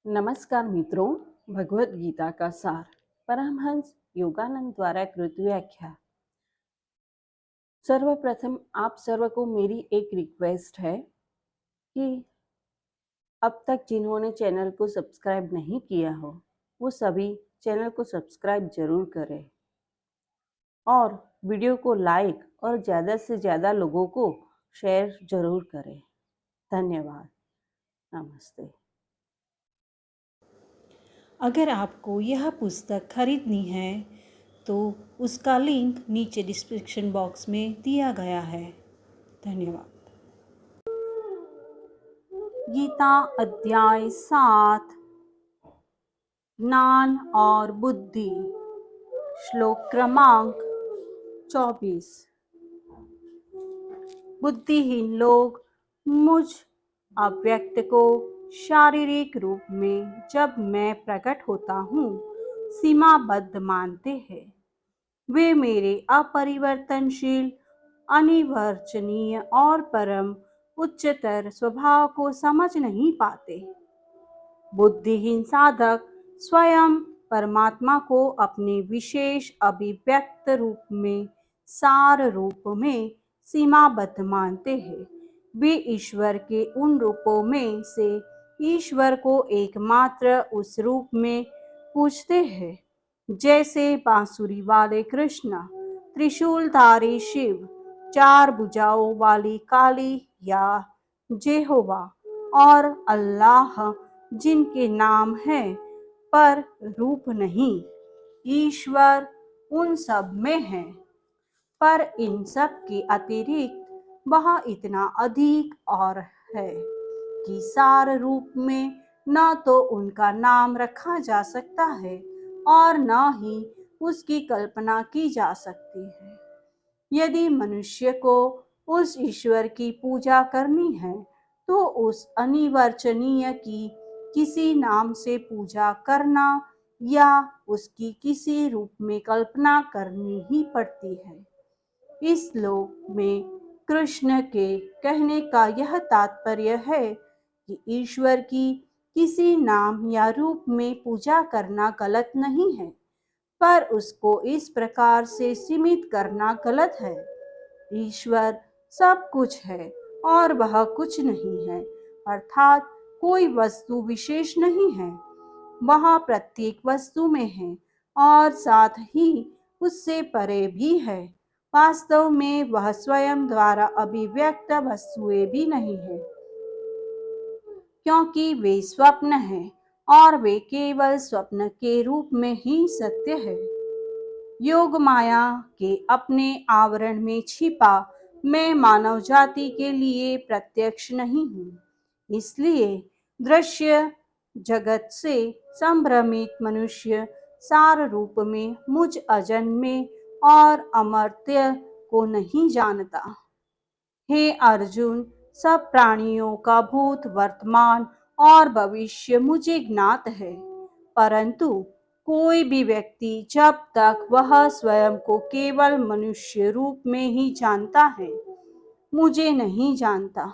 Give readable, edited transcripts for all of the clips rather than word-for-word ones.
नमस्कार मित्रों, भगवत गीता का सार परमहंस योगानंद द्वारा कृत व्याख्या। सर्वप्रथम आप सर्व को मेरी एक रिक्वेस्ट है कि अब तक जिन्होंने चैनल को सब्सक्राइब नहीं किया हो वो सभी चैनल को सब्सक्राइब जरूर करें और वीडियो को लाइक और ज़्यादा से ज़्यादा लोगों को शेयर जरूर करें। धन्यवाद। नमस्ते। अगर आपको यह पुस्तक खरीदनी है तो उसका लिंक नीचे डिस्क्रिप्शन बॉक्स में दिया गया है। धन्यवाद। गीता अध्याय 7 ज्ञान और बुद्धि। श्लोक क्रमांक 24। बुद्धिहीन लोग मुझ अव्यक्त को शारीरिक रूप में जब मैं प्रकट होता हूँ सीमाबद्ध मानते हैं। वे मेरे अपरिवर्तनशील, अनिर्वचनीय और परम उच्चतर स्वभाव को समझ नहीं पाते। बुद्धिहीन साधक स्वयं परमात्मा को अपने विशेष अभिव्यक्त रूप में, सार रूप में सीमाबद्ध मानते हैं। वे ईश्वर के उन रूपों में से ईश्वर को एकमात्र उस रूप में पूजते हैं, जैसे बांसुरी वाले कृष्ण, त्रिशूलधारी शिव, चार भुजाओं वाली काली या जेहोवा और अल्लाह, जिनके नाम है पर रूप नहीं। ईश्वर उन सब में है, पर इन सब के अतिरिक्त वह इतना अधिक और है कि सार रूप में न तो उनका नाम रखा जा सकता है और न ही उसकी कल्पना की जा सकती है। यदि मनुष्य को उस ईश्वर की पूजा करनी है तो उस अनिर्वचनीय की किसी नाम से पूजा करना या उसकी किसी रूप में कल्पना करनी ही पड़ती है। इस श्लोक में कृष्ण के कहने का यह तात्पर्य है कि ईश्वर की किसी नाम या रूप में पूजा करना गलत नहीं है, पर उसको इस प्रकार से सीमित करना गलत है। ईश्वर सब कुछ है और वह कुछ नहीं है, अर्थात कोई वस्तु विशेष नहीं है। वह प्रत्येक वस्तु में है और साथ ही उससे परे भी है। वास्तव में वह स्वयं द्वारा अभिव्यक्त वस्तुएं भी नहीं है, क्योंकि वे स्वप्न हैं और वे केवल स्वप्न के रूप में ही सत्य है। योग माया के अपने आवरण में छिपा मैं मानव जाति के लिए प्रत्यक्ष नहीं हूँ, इसलिए दृश्य जगत से संभ्रमित मनुष्य सार रूप में मुझ अजन्मे और अमर्त्य को नहीं जानता। हे अर्जुन, सब प्राणियों का भूत, वर्तमान और भविष्य मुझे ज्ञात है, परंतु कोई भी व्यक्ति जब तक वह स्वयं को केवल मनुष्य रूप में ही जानता है, मुझे नहीं जानता।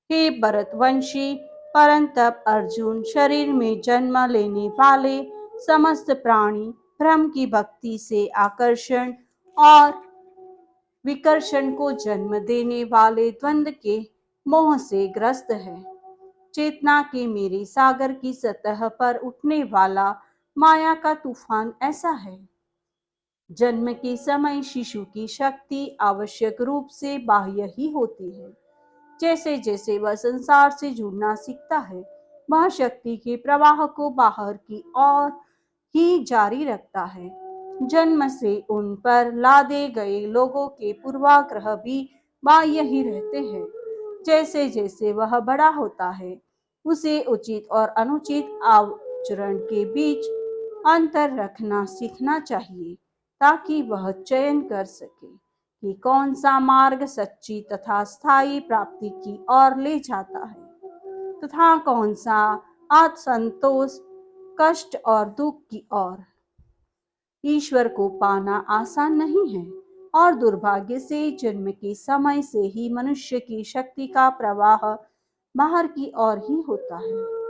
हे भरतवंशी, परंतप अर्जुन, शरीर में जन्म लेने वाले समस्त प्राणी ब्रह्म की भक्ति से आकर्षण और विकर्षण को जन्म देने वाले द्वंद्व के मोह से ग्रस्त है। चेतना के मेरे सागर की सतह पर उठने वाला माया का तूफान ऐसा है। जन्म के समय शिशु की शक्ति आवश्यक रूप से बाह्य ही होती है। जैसे जैसे वह संसार से जुड़ना सीखता है, वह शक्ति के प्रवाह को बाहर की ओर ही जारी रखता है। जन्म से उन पर लादे गए लोगों के पूर्वाग्रह भी बाह्य ही रहते हैं। जैसे जैसे वह बड़ा होता है, उसे उचित और अनुचित आचरण के बीच अंतर रखना सीखना चाहिए, ताकि वह चयन कर सके कि कौन सा मार्ग सच्ची तथा स्थायी प्राप्ति की ओर ले जाता है तथा कौन सा आत्मसंतोष, कष्ट और दुख की ओर। ईश्वर को पाना आसान नहीं है और दुर्भाग्य से जन्म के समय से ही मनुष्य की शक्ति का प्रवाह बाहर की ओर ही होता है।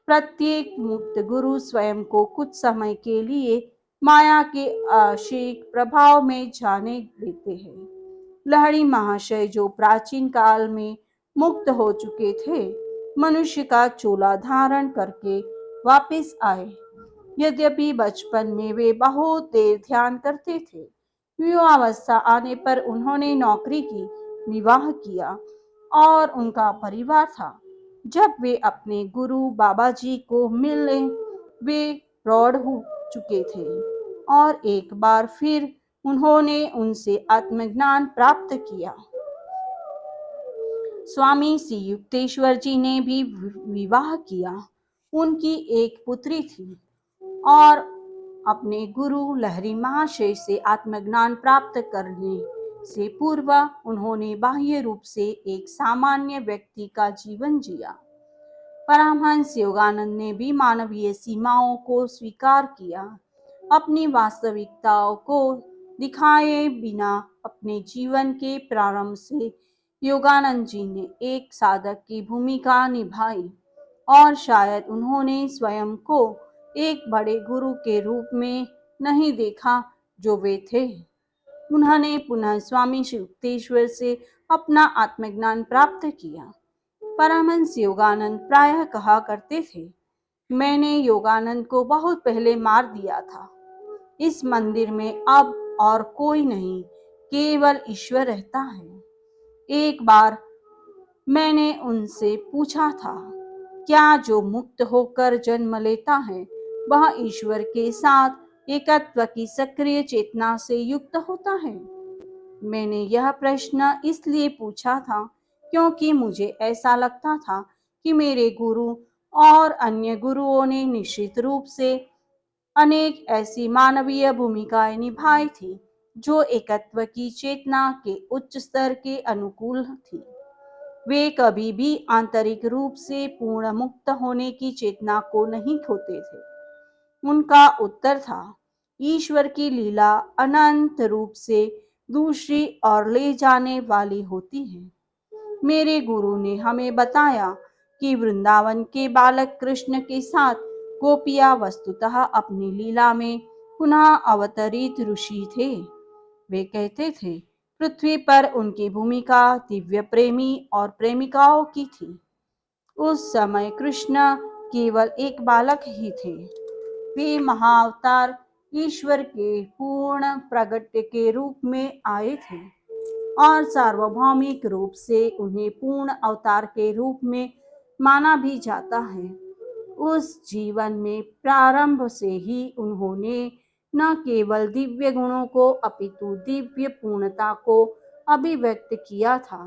प्रत्येक मुक्त गुरु स्वयं को कुछ समय के लिए माया के आशिक प्रभाव में जाने देते हैं। लहरी महाशय जो प्राचीन काल में मुक्त हो चुके थे, मनुष्य का चोला धारण करके वापस आए। यद्यपि बचपन में वे बहुत देर ध्यान करते थे, युवावस्था आने पर उन्होंने नौकरी की, विवाह किया और उनका परिवार था। जब वे अपने गुरु बाबा जी को मिले, वे प्रौढ़ हो चुके थे और एक बार फिर उन्होंने उनसे आत्मज्ञान प्राप्त किया। स्वामी श्री युक्तेश्वर जी ने भी विवाह किया। उनकी एक पुत्री थी और अपने गुरु लहरी महाशय से आत्मज्ञान प्राप्त करने से पूर्व उन्होंने बाह्य रूप से एक सामान्य व्यक्ति का जीवन जिया। परमहंस योगानंद ने भी मानवीय सीमाओं को स्वीकार किया। अपनी वास्तविकताओं को दिखाए बिना अपने जीवन के प्रारंभ से योगानंद जी ने एक साधक की भूमिका निभाई और शायद उन्होंने स्वयं को एक बड़े गुरु के रूप में नहीं देखा जो वे थे। उन्होंने पुनः स्वामी युक्तेश्वर से अपना आत्मज्ञान प्राप्त किया। परमहंस योगानंद प्रायः कहा करते थे, मैंने योगानंद को बहुत पहले मार दिया था। इस मंदिर में अब और कोई नहीं, केवल ईश्वर रहता है। एक बार मैंने उनसे पूछा था, क्या जो मुक्त होकर जन्म लेता है वह ईश्वर के साथ एकत्व की सक्रिय चेतना से युक्त होता है? मैंने यह प्रश्न इसलिए पूछा था क्योंकि मुझे ऐसा लगता था कि मेरे गुरु और अन्य गुरुओं ने निश्चित रूप से अनेक ऐसी मानवीय भूमिकाएं निभाई थी जो एकत्व की चेतना के उच्च स्तर के अनुकूल थी। वे कभी भी आंतरिक रूप से पूर्ण मुक्त होने की चेतना को नहीं खोते थे। उनका उत्तर था, ईश्वर की लीला अनंत रूप से दूसरी ओर ले जाने वाली होती है। मेरे गुरु ने हमें बताया कि वृंदावन के बालक कृष्ण के साथ गोपियां वस्तुतः अपनी लीला में पुनः अवतरित ऋषि थे। वे कहते थे, पृथ्वी पर उनकी भूमिका दिव्य प्रेमी और प्रेमिकाओं की थी। उस समय कृष्ण केवल एक बालक ही थे। वे महाअवतार ईश्वर के पूर्ण प्रगट्य के रूप में आए थे और सार्वभौमिक रूप से उन्हें पूर्ण अवतार के रूप में माना भी जाता है। उस जीवन में प्रारंभ से ही उन्होंने न केवल दिव्य गुणों को अपितु दिव्य पूर्णता को अभिव्यक्त किया था।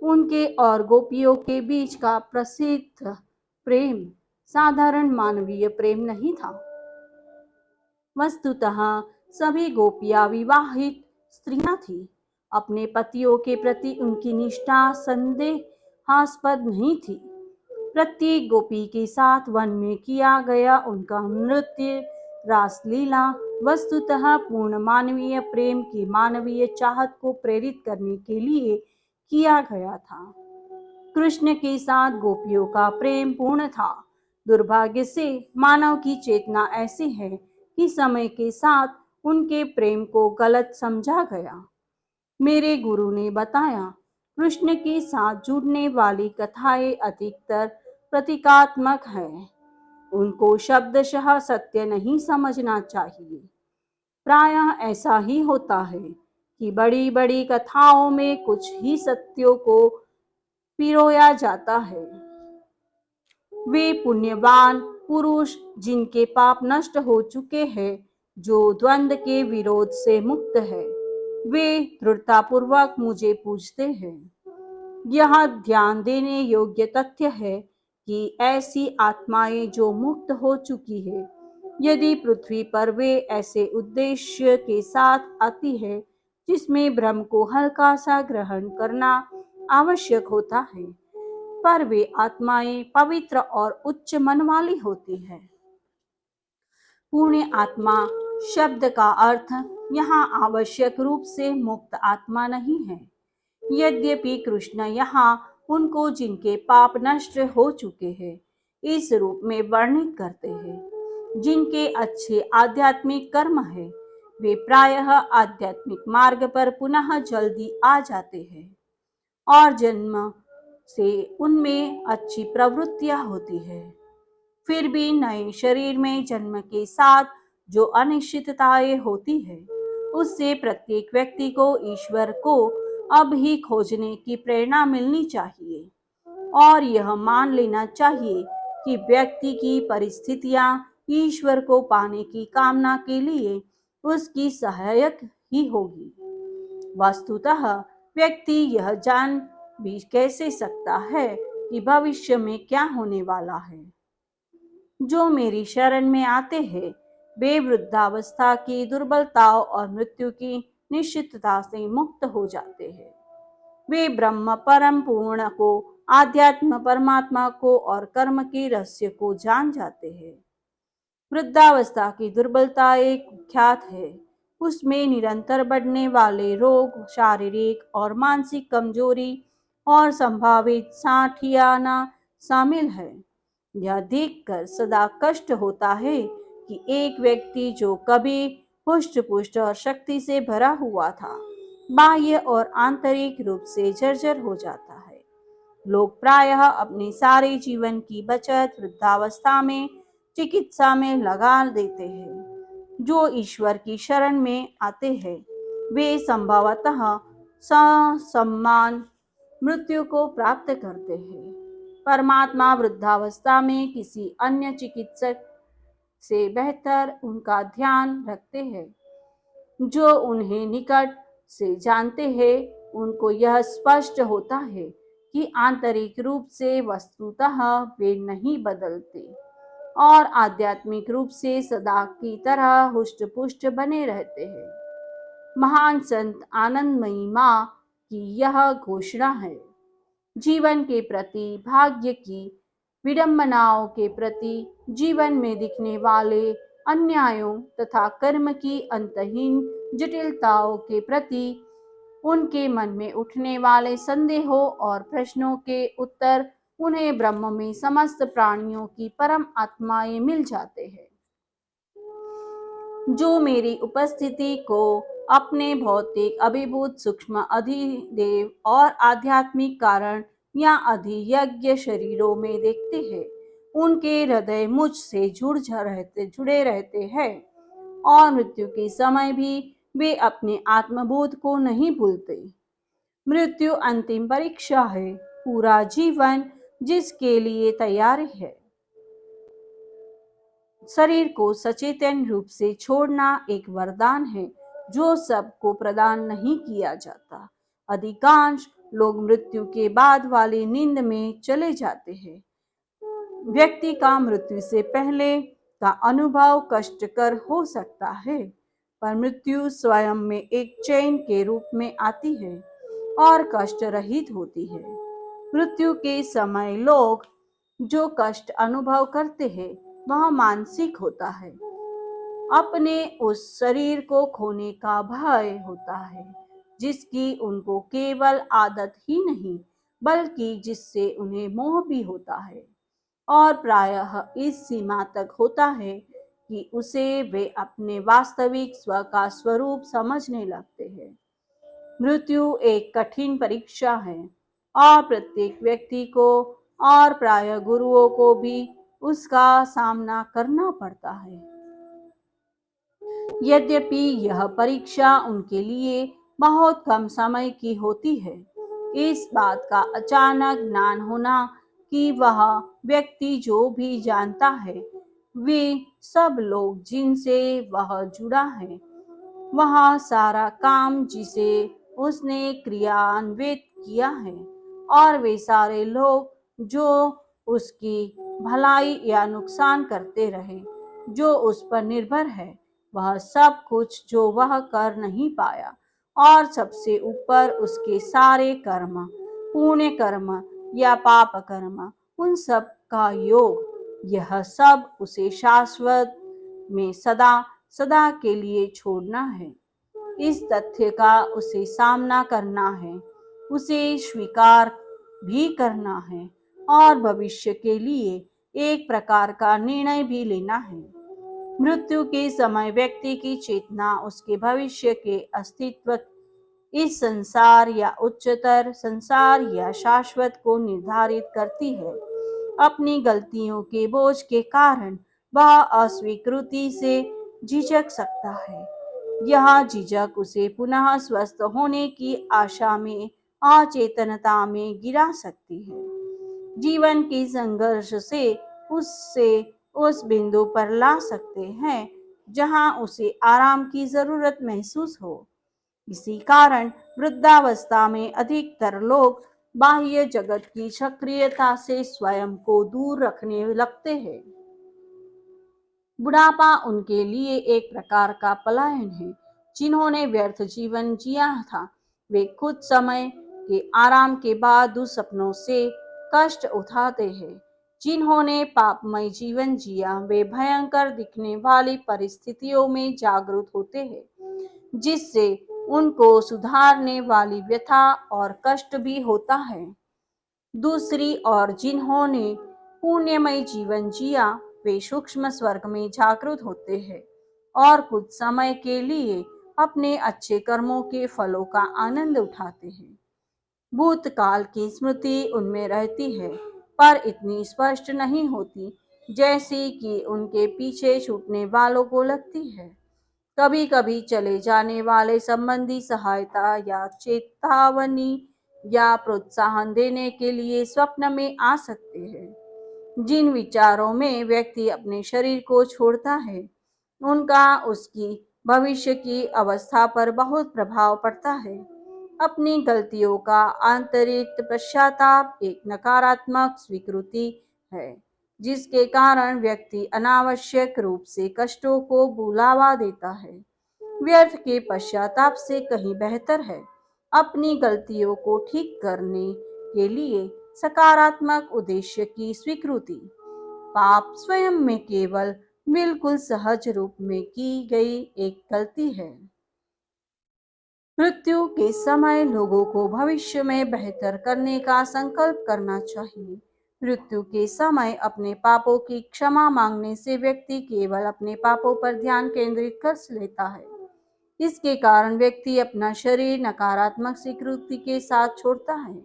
उनके और गोपियों के बीच का प्रसिद्ध प्रेम साधारण मानवीय प्रेम नहीं था। वस्तुतः सभी गोपियां विवाहित स्त्रियां थीं। अपने पतियों के प्रति उनकी निष्ठा संदेहास्पद नहीं थी। प्रत्येक गोपी के साथ वन में किया गया उनका नृत्य रासलीला वस्तुतः पूर्ण मानवीय प्रेम की मानवीय चाहत को प्रेरित करने के लिए किया गया था। कृष्ण के साथ गोपियों का प्रेम पूर्ण था। दुर्भाग्य से मानव की चेतना ऐसी है कि समय के साथ उनके प्रेम को गलत समझा गया। मेरे गुरु ने बताया, कृष्ण के साथ जुड़ने वाली कथाएं अधिकतर प्रतीकात्मक है। उनको शब्दशः सत्य नहीं समझना चाहिए। प्रायः ऐसा ही होता है कि बड़ी बड़ी कथाओं में कुछ ही सत्यों को पिरोया जाता है। वे पुण्यवान पुरुष जिनके पाप नष्ट हो चुके हैं, जो द्वंद्व के विरोध से मुक्त है, वे दृढ़तापूर्वक मुझे पूछते हैं। यह ध्यान देने योग्य तथ्य है कि ऐसी आत्माएं जो मुक्त हो चुकी है, यदि पृथ्वी पर वे ऐसे उद्देश्य के साथ आती है जिसमें ब्रह्म को हल्का सा ग्रहण करना आवश्यक होता है, पर वे आत्माएं पवित्र और उच्च मन वाली होती है। पुण्य आत्मा शब्द का अर्थ यहाँ आवश्यक रूप से मुक्त आत्मा नहीं है। यद्यपि कृष्ण यहाँ उनको जिनके पाप नष्ट हो चुके हैं इस रूप में वर्णित करते हैं। जिनके अच्छे आध्यात्मिक कर्म है वे प्रायः आध्यात्मिक मार्ग पर पुनः जल्दी आ जाते हैं और जन्म से उनमें अच्छी प्रवृत्तियां होती है। फिर भी नए शरीर में जन्म के साथ जो अनिश्चितताएं होती है उससे प्रत्येक व्यक्ति को ईश्वर को अब ही खोजने की प्रेरणा मिलनी चाहिए और यह मान लेना चाहिए कि व्यक्ति की परिस्थितियां ईश्वर को पाने की कामना के लिए उसकी सहायक ही होगी। वस्तुतः व्यक्ति यह जान भी कैसे सकता है कि भविष्य में क्या होने वाला है। जो मेरी शरण में आते हैं वे वृद्धावस्था की दुर्बलताओं और मृत्यु की निश्चितता से मुक्त हो जाते हैं। वे ब्रह्म परम पूर्ण को, आध्यात्म परमात्मा को और कर्म के रहस्य को जान जाते हैं। वृद्धावस्था की दुर्बलता एक कुख्यात है। उसमें निरंतर बढ़ने वाले रोग, शारीरिक और मानसिक कमजोरी और संभावित साठियाना शामिल है। यह देखकर सदा कष्ट होता है कि एक व्यक्ति जो कभी हुष्ट पुष्ट और शक्ति से भरा हुआ था बाह्य और आंतरिक रूप से जर्जर हो जाता है। लोग प्रायः अपने सारे जीवन की बचत वृद्धावस्था में चिकित्सा में लगा देते हैं। जो ईश्वर की शरण में आते हैं वे संभवतः ससम्मान मृत्यु को प्राप्त करते हैं। परमात्मा वृद्धावस्था में किसी अन्य चिकित्सक से बेहतर उनका ध्यान रखते हैं। जो उन्हें निकट से जानते हैं उनको यह स्पष्ट होता है कि आंतरिक रूप से वस्तुतः वे नहीं बदलते और आध्यात्मिक रूप से सदा की तरह हुष्ट पुष्ट बने रहते हैं। महान संत आनंदमयी माँ की यह घोषणा है। जीवन के प्रति, भाग्य की विडंबनाओं के प्रति, जीवन में दिखने वाले अन्यायों तथा कर्म की अंतहीन जटिलताओं के प्रति उनके मन में उठने वाले संदेहों और प्रश्नों के उत्तर उन्हें ब्रह्म में समस्त प्राणियों की परम आत्माएं मिल जाते हैं। जो मेरी उपस्थिति को अपने भौतिक, अभिभूत, सूक्ष्म, अधिदेव और आध्यात्मिक कारण या अधियज्ञ शरीरों में देखते हैं उनके हृदय मुझ से जुड़े रहते हैं और मृत्यु के समय भी वे अपने आत्मबोध को नहीं भूलते। मृत्यु अंतिम परीक्षा है, पूरा जीवन जिसके लिए तैयार है। शरीर को सचेतन रूप से छोड़ना एक वरदान है जो सबको प्रदान नहीं किया जाता। अधिकांश लोग मृत्यु के बाद वाली नींद में चले जाते हैं। व्यक्ति का मृत्यु से पहले का अनुभव कष्टकर हो सकता है, पर मृत्यु स्वयं में एक चैन के रूप में आती है और कष्ट रहित होती है। मृत्यु के समय लोग जो कष्ट अनुभव करते हैं वह मानसिक होता है। अपने उस शरीर को खोने का भय होता है जिसकी उनको केवल आदत ही नहीं बल्कि जिससे उन्हें मोह भी होता है और प्रायः इस सीमा तक होता है कि उसे वे अपने वास्तविक स्व का स्वरूप समझने लगते हैं। मृत्यु एक कठिन परीक्षा है और प्रत्येक व्यक्ति को और प्रायः गुरुओं को भी उसका सामना करना पड़ता है। यद्यपि यह परीक्षा उनके लिए बहुत कम समय की होती है, इस बात का अचानक ज्ञान होना कि वह व्यक्ति जो भी जानता है वे सब लोग जिनसे वह जुड़ा है, वह सारा काम जिसे उसने क्रियान्वित किया है और वे सारे लोग जो उसकी भलाई या नुकसान करते रहे जो उस पर निर्भर है, वह सब कुछ जो वह कर नहीं पाया और सबसे ऊपर उसके सारे कर्म, पुण्य कर्म या पाप कर्म, उन सब का योग, यह सब उसे शाश्वत में सदा सदा के लिए छोड़ना है। इस तथ्य का उसे सामना करना है, उसे स्वीकार भी करना है और भविष्य के लिए एक प्रकार का निर्णय भी लेना है। मृत्यु के समय व्यक्ति की चेतना उसके भविष्य के अस्तित्व, इस संसार या उच्चतर संसार या शाश्वत को निर्धारित करती है। अपनी गलतियों के बोझ के कारण वह अस्वीकृति से झिझक सकता है। यह झिझक उसे पुनः स्वस्थ होने की आशा में अचेतनता में गिरा सकती है। जीवन के संघर्ष से उससे उस बिंदु पर ला सकते हैं जहां उसे आराम की जरूरत महसूस हो। इसी कारण वृद्धावस्था में अधिकतर लोग बाह्य जगत की सक्रियता से स्वयं को दूर रखने लगते हैं। बुढ़ापा उनके लिए एक प्रकार का पलायन है। जिन्होंने व्यर्थ जीवन जिया था, वे खुद समय के आराम के बाद दुस्सपनों से कष्ट उठाते हैं। जिन्होंने पापमय जीवन जिया, वे भयंकर दिखने वाली परिस्थितियों में जागरूक होते हैं, जिससे उनको सुधारने वाली व्यथा और कष्ट भी होता है। दूसरी ओर जिन्होंने पुण्यमय जीवन जिया, वे सूक्ष्म स्वर्ग में जागृत होते हैं और कुछ समय के लिए अपने अच्छे कर्मों के फलों का आनंद उठाते हैं। भूतकाल की स्मृति उनमें रहती है, पर इतनी स्पष्ट नहीं होती जैसी कि उनके पीछे छूटने वालों को लगती है। कभी कभी चले जाने वाले संबंधी सहायता या चेतावनी या प्रोत्साहन देने के लिए स्वप्न में आ सकते हैं। जिन विचारों में व्यक्ति अपने शरीर को छोड़ता है, उनका उसकी भविष्य की अवस्था पर बहुत प्रभाव पड़ता है। अपनी गलतियों का आंतरिक पश्चाताप एक नकारात्मक स्वीकृति है, जिसके कारण व्यक्ति अनावश्यक रूप से कष्टों को बुलावा देता है। व्यर्थ के पश्चाताप से कहीं बेहतर है अपनी गलतियों को ठीक करने के लिए सकारात्मक उद्देश्य की स्वीकृति। पाप स्वयं में केवल बिल्कुल सहज रूप में की गई एक गलती है। मृत्यु के समय लोगों को भविष्य में बेहतर करने का संकल्प करना चाहिए। मृत्यु के समय अपने पापों की क्षमा मांगने से व्यक्ति केवल अपने पापों पर ध्यान केंद्रित कर लेता है। इसके कारण व्यक्ति अपना शरीर नकारात्मक स्वीकृति के साथ छोड़ता है,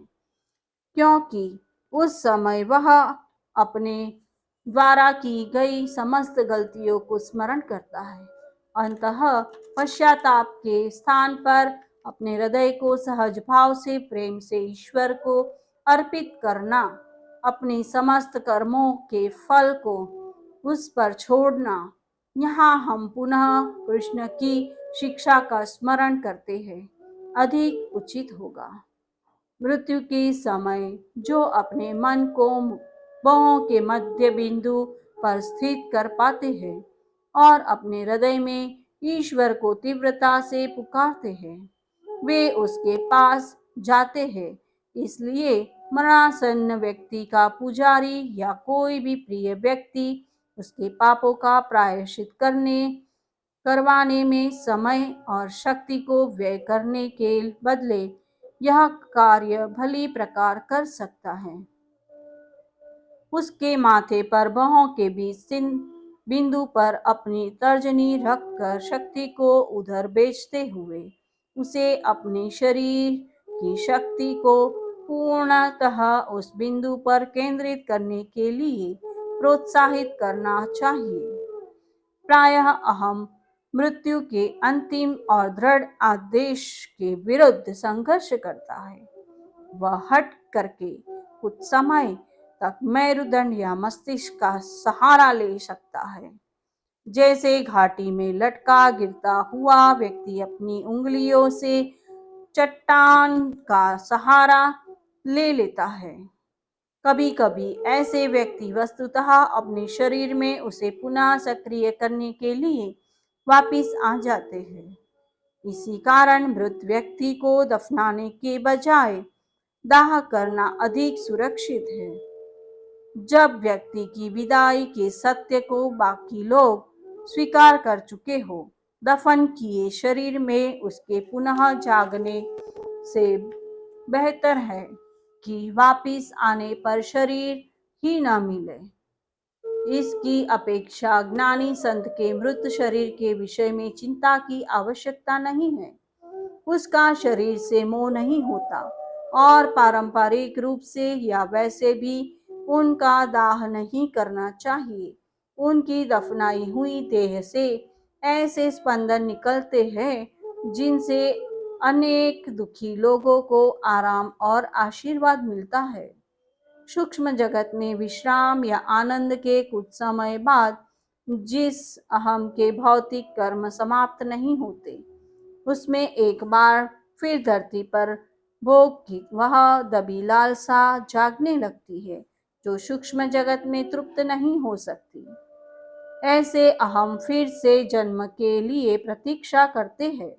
क्योंकि उस समय वह अपने द्वारा की गई समस्त गलतियों को स्मरण करता है। अंततः पश्चाताप के स्थान पर अपने हृदय को सहज भाव से प्रेम से ईश्वर को अर्पित करना, अपने समस्त कर्मों के फल को उस पर छोड़ना, यहाँ हम पुनः कृष्ण की शिक्षा का स्मरण करते हैं, अधिक उचित होगा। मृत्यु के समय जो अपने मन को बाहों के मध्य बिंदु पर स्थित कर पाते हैं और अपने हृदय में ईश्वर को तीव्रता से पुकारते हैं, वे उसके पास जाते हैं। इसलिए मरणासन्न व्यक्ति का पुजारी या कोई भी प्रिय व्यक्ति उसके पापों का प्रायश्चित करवाने में समय और शक्ति को व्यय करने के बदले यह कार्य भली प्रकार कर सकता है। उसके माथे पर बाहों के बीच बिंदु पर अपनी तर्जनी रखकर शक्ति को उधर बेचते हुए उसे अपने शरीर की शक्ति को पूर्णतः उस बिंदु पर केंद्रित करने के लिए प्रोत्साहित करना चाहिए। प्रायः अहम मृत्यु के अंतिम और दृढ़ आदेश के विरुद्ध संघर्ष करता है। वह हट करके कुछ समय तक मेरुदंड या मस्तिष्क का सहारा ले सकता है। जैसे घाटी में लटका गिरता हुआ व्यक्ति अपनी उंगलियों से चट्टान का सहारा ले लेता है। कभी कभी ऐसे व्यक्ति वस्तुतः अपने शरीर में उसे पुनः सक्रिय करने के लिए वापिस आ जाते हैं। इसी कारण मृत व्यक्ति को दफनाने के बजाय दाह करना अधिक सुरक्षित है। जब व्यक्ति की विदाई के सत्य को बाकी लोग स्वीकार कर चुके हो, दफन किए शरीर में उसके पुनः जागने से बेहतर है कि वापिस आने पर शरीर ही न मिले। इसकी अपेक्षा ज्ञानी संत के मृत शरीर के विषय में चिंता की आवश्यकता नहीं है। उसका शरीर से मोह नहीं होता और पारंपरिक रूप से या वैसे भी उनका दाह नहीं करना चाहिए। उनकी दफनाई हुई देह से ऐसे स्पंदन निकलते हैं जिनसे अनेक दुखी लोगों को आराम और आशीर्वाद मिलता है। सूक्ष्म जगत में विश्राम या आनंद के कुछ समय बाद जिस अहम के भौतिक कर्म समाप्त नहीं होते, उसमें एक बार फिर धरती पर भोग की वह दबी लालसा जागने लगती है जो सूक्ष्म जगत में तृप्त नहीं हो सकती। ऐसे अहम फिर से जन्म के लिए प्रतीक्षा करते हैं।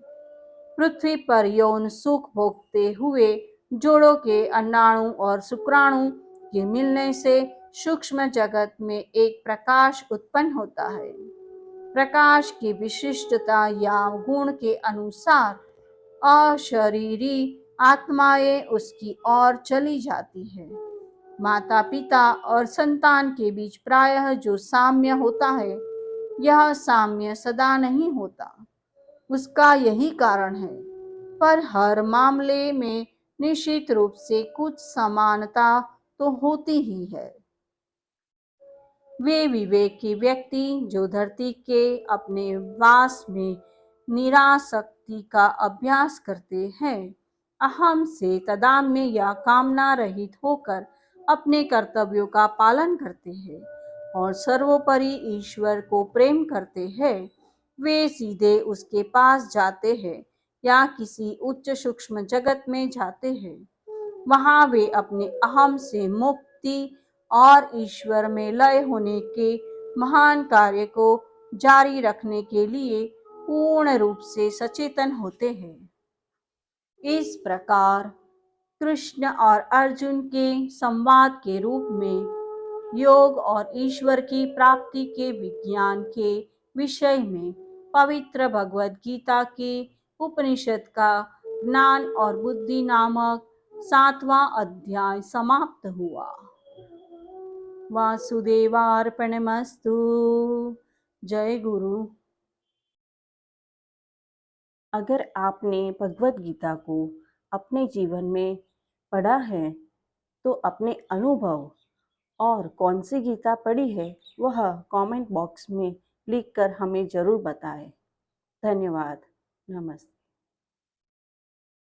पृथ्वी पर यौन सुख भोगते हुए जोड़ों के अंडाणु और शुक्राणु के मिलने से सूक्ष्म जगत में एक प्रकाश उत्पन्न होता है। प्रकाश की विशिष्टता या गुण के अनुसार अशरीरी आत्माएं उसकी ओर चली जाती है। माता पिता और संतान के बीच प्रायः जो साम्य होता है, यह साम्य सदा नहीं होता। उसका यही कारण है, पर हर मामले में निश्चित रूप से कुछ समानता तो होती ही है। वे विवेकी व्यक्ति जो धरती के अपने वास में निरासक्ति का अभ्यास करते हैं, अहम से तादात्म्य या कामना रहित होकर अपने कर्तव्यों का पालन करते हैं और सर्वोपरि ईश्वर को प्रेम करते हैं, वे सीधे उसके पास जाते हैं या किसी उच्च सूक्ष्म जगत में जाते हैं। वहां वे अपने अहम से मुक्ति और ईश्वर में लय होने के महान कार्य को जारी रखने के लिए पूर्ण रूप से सचेतन होते हैं। इस प्रकार कृष्ण और अर्जुन के संवाद के रूप में योग और ईश्वर की प्राप्ति के विज्ञान के विषय में पवित्र भगवद गीता के उपनिषद का ज्ञान और बुद्धि नामक 7वां अध्याय समाप्त हुआ। वासुदेवार्पणमस्तु। जय गुरु। अगर आपने भगवद गीता को अपने जीवन में पढ़ा है तो अपने अनुभव और कौन सी गीता पढ़ी है वह कमेंट बॉक्स में लिखकर हमें ज़रूर बताएं। धन्यवाद। नमस्ते।